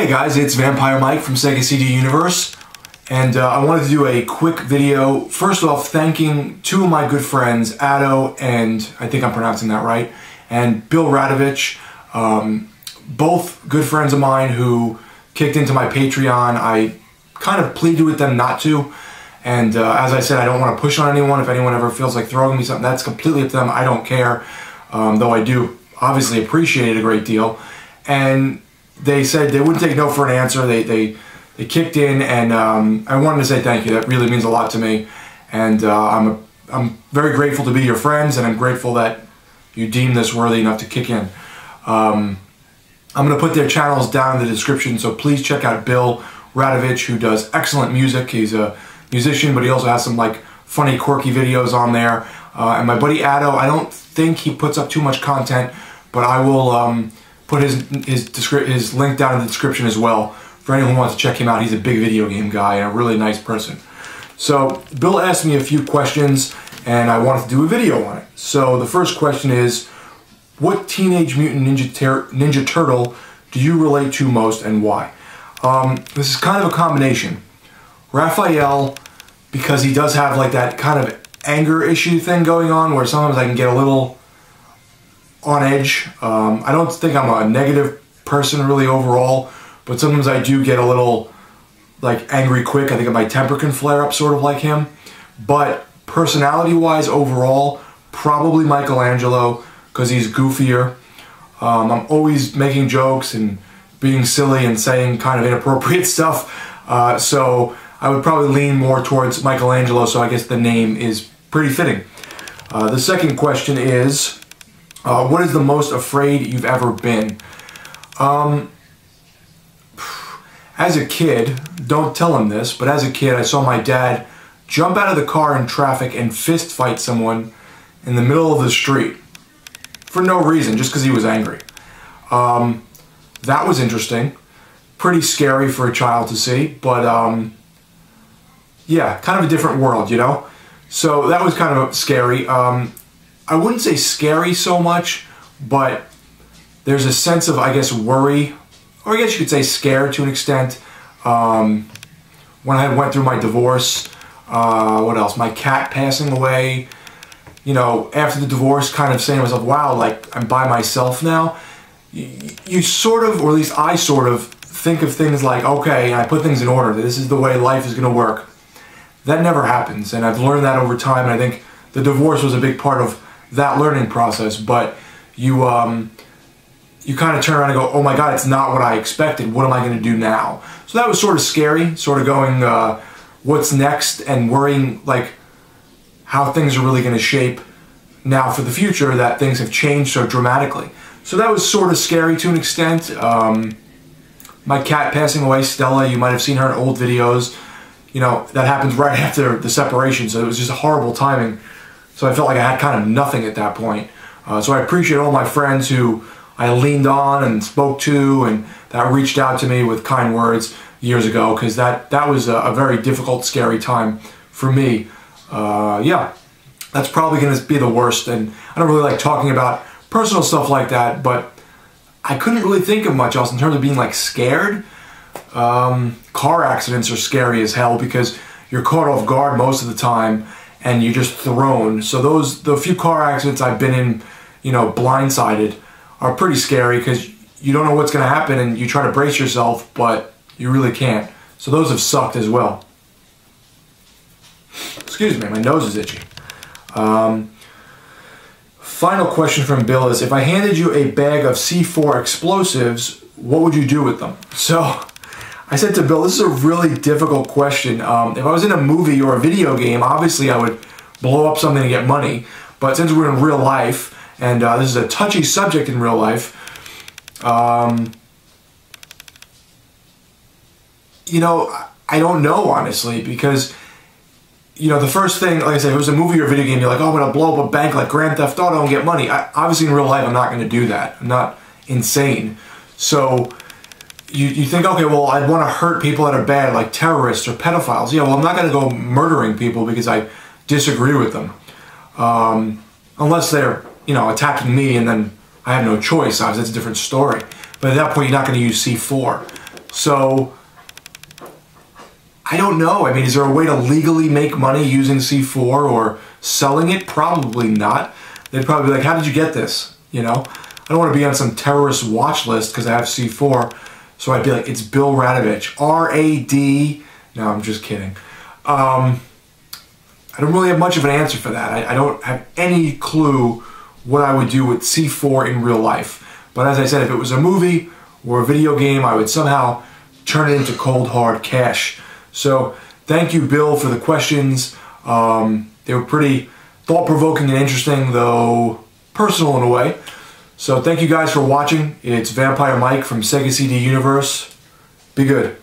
Hey guys, it's Vampire Mike from Sega CD Universe, and I wanted to do a quick video, first off thanking two of my good friends, Addo, and I think I'm pronouncing that right, and Bill Radovich, both good friends of mine who kicked into my Patreon. I kind of pleaded with them not to, and as I said, I don't want to push on anyone. If anyone ever feels like throwing me something, that's completely up to them. I don't care, though I do obviously appreciate it a great deal. And they said they wouldn't take no for an answer. They kicked in, and I wanted to say thank you. That really means a lot to me, and I'm very grateful to be your friends, and I'm grateful that you deem this worthy enough to kick in. I'm going to put their channels down in the description, so please check out Bill Radovich, who does excellent music. He's a musician, but he also has some like funny, quirky videos on there. And my buddy Addo, I don't think he puts up too much content, but I will put his link down in the description as well for anyone who wants to check him out. He's a big video game guy and a really nice person. So Bill asked me a few questions, and I wanted to do a video on it. So the first question is, what Teenage Mutant Ninja Turtle do you relate to most, and why? This is kind of a combination. Raphael, because he does have like that kind of anger issue thing going on, where sometimes I can get a little on edge. I don't think I'm a negative person really overall, but sometimes I do get a little like angry quick. I think my temper can flare up sort of like him. But personality wise overall, probably Michelangelo, because he's goofier. I'm always making jokes and being silly and saying kind of inappropriate stuff, so I would probably lean more towards Michelangelo, so I guess the name is pretty fitting. The second question is, what is the most afraid you've ever been? As a kid, don't tell him this, but as a kid I saw my dad jump out of the car in traffic and fist fight someone in the middle of the street for no reason, just because he was angry. That was interesting. Pretty scary for a child to see, but yeah, kind of a different world, you know? So that was kind of scary. I wouldn't say scary so much, but there's a sense of, I guess, worry, or I guess you could say scared to an extent. When I went through my divorce, what else? My cat passing away, you know, after the divorce, kind of saying to myself, wow, like, I'm by myself now. You sort of, or at least I sort of, think of things like, okay, and I put things in order, this is the way life is going to work. That never happens, and I've learned that over time, and I think the divorce was a big part of that learning process. But you kind of turn around and go, oh my god, it's not what I expected, what am I going to do now? So that was sort of scary, sort of going, what's next, and worrying like how things are really going to shape now for the future, that things have changed so dramatically. So that was sort of scary to an extent. My cat passing away, Stella, you might have seen her in old videos. You know, that happens right after the separation, so it was just horrible timing. So I felt like I had kind of nothing at that point. So I appreciate all my friends who I leaned on and spoke to, and that reached out to me with kind words years ago, because that was a very difficult, scary time for me. Yeah, that's probably going to be the worst, and I don't really like talking about personal stuff like that, but I couldn't really think of much else in terms of being like scared. Car accidents are scary as hell because you're caught off guard most of the time and you're just thrown. So the few car accidents I've been in, you know, blindsided, are pretty scary because you don't know what's going to happen and you try to brace yourself, but you really can't. So those have sucked as well. Excuse me, my nose is itchy. Final question from Bill is, if I handed you a bag of C4 explosives, what would you do with them? So I said to Bill, this is a really difficult question. If I was in a movie or a video game, obviously I would blow up something to get money. But since we're in real life, and this is a touchy subject in real life, you know, I don't know, honestly, because, you know, the first thing, like I said, if it was a movie or a video game, you're like, oh, I'm going to blow up a bank like Grand Theft Auto and get money. Obviously, in real life, I'm not going to do that. I'm not insane. So you think, okay, well, I'd want to hurt people that are bad, like terrorists or pedophiles. Yeah, well, I'm not going to go murdering people because I disagree with them. Unless they're, you know, attacking me, and then I have no choice. Obviously, that's a different story. But at that point, you're not going to use C4. So I don't know. I mean, is there a way to legally make money using C4 or selling it? Probably not. They'd probably be like, how did you get this? You know, I don't want to be on some terrorist watch list because I have C4. So I'd be like, it's Bill Radovich, R-A-D. No, I'm just kidding. I don't really have much of an answer for that. I don't have any clue what I would do with C4 in real life. But as I said, if it was a movie or a video game, I would somehow turn it into cold hard cash. So thank you, Bill, for the questions. They were pretty thought-provoking and interesting, though personal in a way. So thank you guys for watching. It's Vampire Mike from Sega CD Universe. Be good.